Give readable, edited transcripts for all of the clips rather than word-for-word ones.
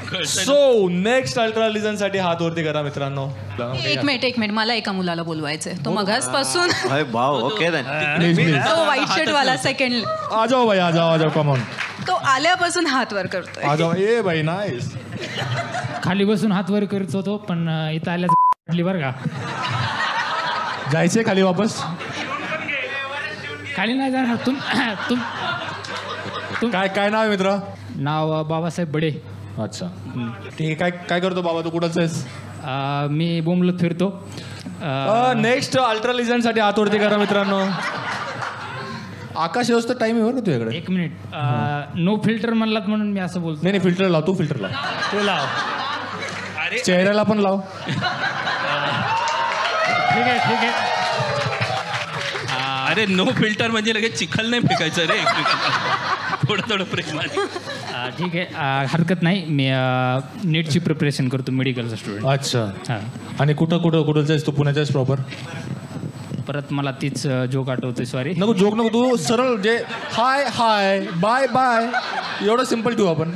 So next अल्ट्रालिझन साठी हात वरती करा मित्रांनो. एक मिनिट मला एका मुलाला बोलवायचंय. तो मगासपासून ओके तो व्हाईट शर्ट वाला सेकंड. आ जाओ भाई, आ जाओ कम ऑन. तो आल्यापासून हात वर करतोय. आ जाओ. ए भाई नाईस. खाली बसून हात वर करत होतो पण इथं आल्याच बरं का. जायचंय खाली वापस. खाली नाही जाणार. तुम काय नाव आहे मित्र? नाव बाबासाहेब बडे. अच्छा ठीक आहे. काय करतो बाबा तू? कुठंच आहेस? मी बोंबलत फिरतो. नेक्स्ट अल्ट्रालिझन साठी हात वरती करा मित्रांनो. आकाश व्यवस्था टाइम आहे बरं का तुझ्याकडे? एक मिनिट. नो फिल्टर म्हणलात म्हणून मी असं बोलतो. नाही फिल्टर लाव. तू फिल्टर लाव. तो लाव. चेहऱ्याला पण लाव. ठीक आहे. अरे नो फिल्टर म्हणजे लगेच चिखल नाही फेकायचं रे थोडं प्रेमाने. ठीक आहे. हरकत नाही. मी नीटची प्रिपरेशन करतो. मेडिकलचा स्टुडंट. अच्छा. हां. आणि कुठं जायस तू? पुण्याच्याच प्रॉपर? परत मला तीच जोक आठवते. सॉरी. नको जोक नको. तू सरळ जे हाय बाय एवढं सिम्पल ठेवू आपण.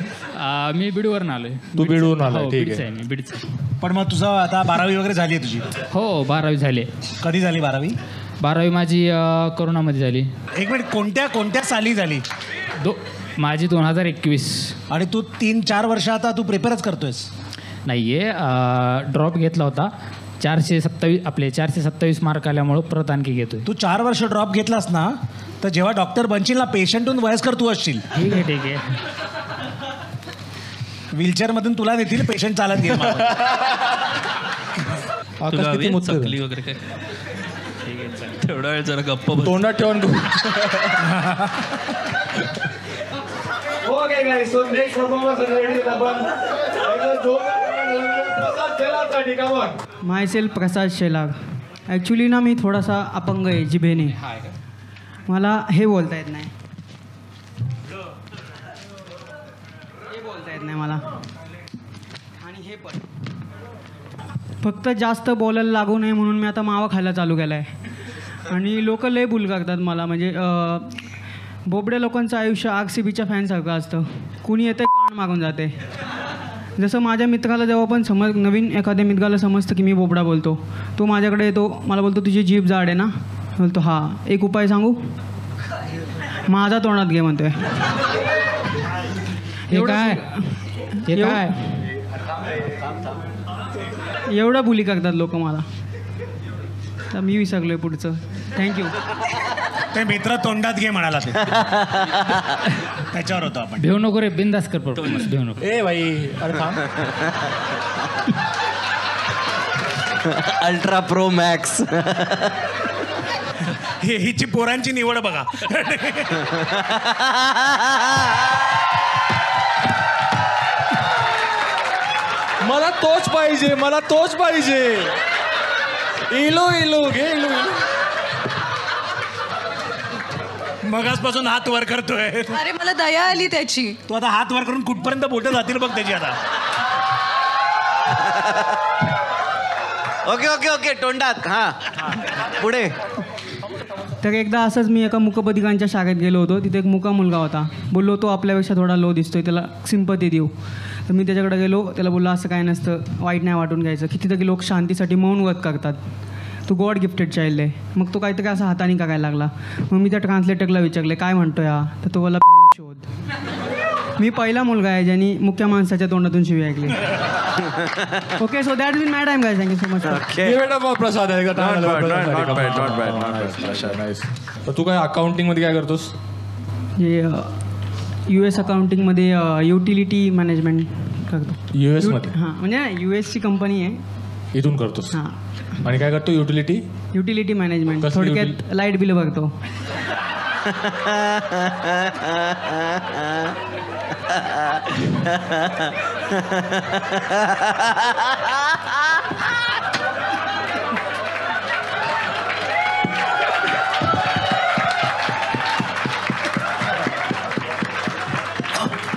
मी बीडवरून आलोय. तू बीडवरून आलाय? ठीक बीडचा आहे. मी बीडचा. पण मग तुझं आता 12वी वगैरे झाली आहे तुझी? हो 12वी झाली. कधी झाली 12वी? 12वी माझी कोरोनामध्ये झाली. एक मिनिट, कोणत्या साली झाली? माझी 2021. आणि तू 3-4 वर्ष आता तू प्रिपेअरच करतोयस? नाही आहे. ड्रॉप घेतला होता. 427 मार्क आल्यामुळं परत आणखी घेतोय. तू 4 वर्ष ड्रॉप घेतलास ना, तर जेव्हा डॉक्टर बनशील ना, पेशंटहून वयस्कर तू असशील. ठीक आहे. व्हीलचेअरमधून तुला देतील, पेशंट चालत गेल. चकली वगैरे काय? तेवढा वेळ जरा गप्प तोंडात ठेवून तू. माय सेल्फ प्रसाद शेलार. ॲक्च्युली ना मी थोडासा अपंग आहे जिभेने. मला हे बोलता येत नाही. मला आणि हे पण फक्त जास्त बोलायला लागू नये म्हणून मी आता मावा खायला चालू केला आहे. आणि लोक लय भूल करतात मला. म्हणजे बोबड्या लोकांचं आयुष्य RCBच्या फॅनसारखं असतं. कुणी येते गाण मागून जाते. जसं माझ्या मित्राला जेव्हा पण नवीन एखाद्या मित्राला समजतं की मी बोबडा बोलतो, तो माझ्याकडे येतो. मला बोलतो तुझी जीभ जाड आहे ना? बोलतो हां. एक उपाय सांगू? माझा तोंडात घे म्हणतोय. एवढा बुली करतात लोक मला. तर मी विसरलोय पुढचं. थँक्यू. ते मित्र तोंडात घे म्हणाला ते. त्याच्यावर होतो आपण. भेऊ नको रे. बिंदास कर परफॉर्मन्स. भेऊ नको. ए भाई अरे थांब. Ultra pro max. हिची पोरांची निवड बघा. मला तोच पाहिजे. इलो घे. मगासपासून हात वर करतोय. अरे मला दया आली त्याची. तू आता हात वर करून कुठपर्यंत बोटं जातील बघ त्याची आता. ओके तोंडात. हां पुढे. तर एकदा असंच मी एका मुकबधिकांच्या शाळेत गेलो होतो. तिथे एक मुका मुलगा होता. बोललो तो आपल्यापेक्षा थोडा लो दिसतोय, त्याला सिंपती देऊ. तर मी त्याच्याकडे गेलो. त्याला बोललो असं काय नसतं, वाईट नाही वाटून घ्यायचं. कितीतरी लोक शांतीसाठी मौन व्रत करतात. तू गॉड गिफ्टेड चाइल्ड आहे. मग तो काहीतरी असं हाताने करायला लागला. मग मी त्या ट्रान्सलेटरला विचारले काय म्हणतोय हा? तर तो बोला शोध. मी पहिला मुलगा आहे ज्यांनी मुख्य माणसाच्या तोंडातून शिवी ऐकली. Okay so that been my time guys. Thank you so much. Prasad आहे का? तू काय अकाउंटिंग मध्ये काय करतोस? हे US अकाउंटिंगमध्ये युटिलिटी मॅनेजमेंट करतो. US मध्ये? हां म्हणजे US ची कंपनी आहे. इथून करतोस? हां. आणि काय करतो? Utility management. थोडक्यात लाईट बिल भरतो.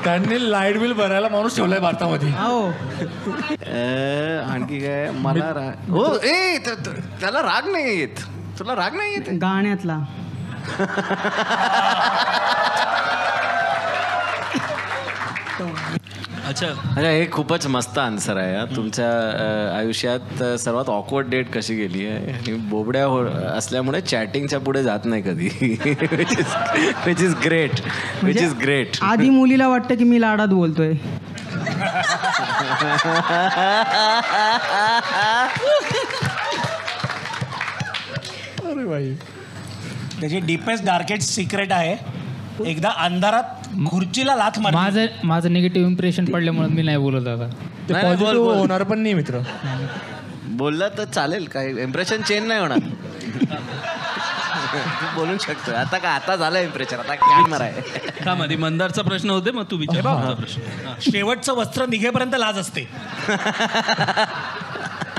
त्यांनी लाईट बिल भरायला माणूस ठेवलाय भारतामध्ये. हो. आणखी काय? मला राग. हो ए त्याला राग नाही येत. तुला राग नाही येत गाण्यातला? अच्छा अच्छा हे खूपच मस्त आन्सर आहे हा. तुमच्या आयुष्यात सर्वात ऑकवर्ड डेट कशी गेली आहे आणि बोबड्या असल्यामुळे चॅटिंगच्या पुढे जात नाही कधी which is great which is great. आधी मुलीला वाटतं की मी लाडात बोलतोय. अरे भाई त्याची डीपेस्ट डार्केस्ट सिक्रेट आहे, एकदा अंधारात खुर्चीला लाथ मार. माझं निगेटिव्ह इम्प्रेशन पडल्यामुळे मी नाही बोलत आता. ते नाही, बोल, पॉझिटिव्ह बोल. होणार पण नाही मित्र. बोलला तर चालेल, काही इम्प्रेशन चेंज नाही होणार. तू बोलू शकतो आता. का आता झालं इम्प्रेशन, आता काय मार आहे. थांब आधी मंदारचा प्रश्न होते मग तू विचार तुझा प्रश्न. हा. शेवटचं वस्त्र निघेपर्यंत लाज असते,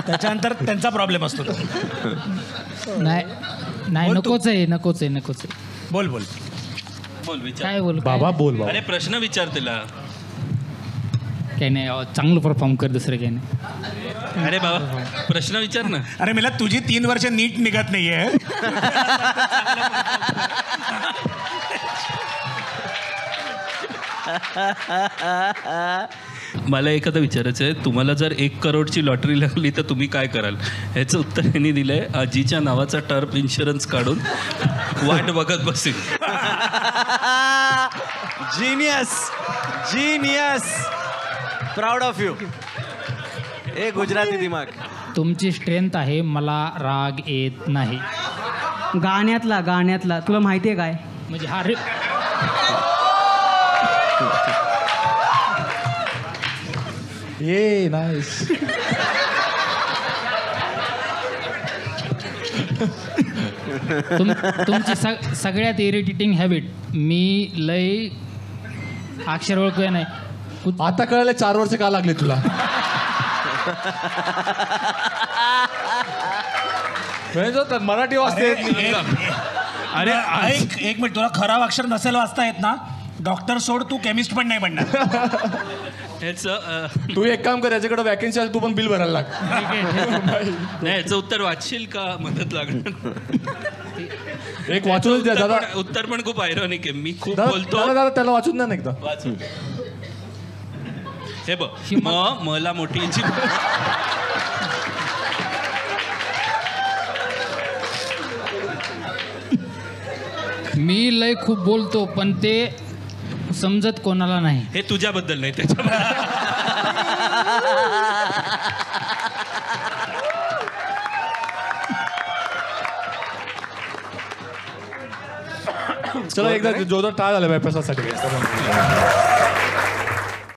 त्याच्यानंतर त्यांचा प्रॉब्लेम असतो. नाही नाही, बोल तू. नकोच आहे. बोल बोल. बोल विचार. काय बोल बाबा बोल बाबा. अरे प्रश्न विचार तिला. काही नाही, चांगलं परफॉर्म कर, दुसरं काही नाही. अरे बाबा प्रश्न विचार ना. अरे मला तुझी 3 वर्ष नीट निघत नाहीये. मला एखादं विचारायचं आहे, तुम्हाला जर 1 करोडची लॉटरी लागली तर तुम्ही काय कराल? ह्याचं उत्तर यांनी दिलंय, आजीच्या नावाचा टर्म इन्शुरन्स काढून वाट बघत बसेल. Genius proud of you. A Gujarati दिमाग. तुमची स्ट्रेंथ आहे, मला राग येत नाही. गाण्यातला तुला माहिती आहे काय? म्हणजे हा ये नाईस. तुमची सगळ्यात इरिटेटिंग हॅबिट. मी लय अक्षर ओळखूया नाही. आता कळलं 4 वर्ष का लागले तुला. मराठी वाचते. अरे एक मिनिट, तुला खराब अक्षर नसेल वाचता येत ना, डॉक्टर सोड, तू केमिस्ट पण नाही बनणार. ह्याचं तू एक काम कर, याच्याकडे वॅकन्सी आहे, तू पण बिल भरायला लाग. नाही, ह्याचं उत्तर वाचशील का? मदत लागणार. एक वाचूनच द्या दादा. उत्तर पण खूप आयरॉनिक आहे. मी खूप दादा बोलतो. दादा त्याला वाचून द्या ना एकदा. वाचू. हे बघ, मला मोठी मी लय खूप बोलतो, पण ते समजत कोणाला नाही. हे तुझ्याबद्दल नाही, त्याच्याबद्दल. चला एकदा जोरदार टाळ झाला प्रसादसाठी.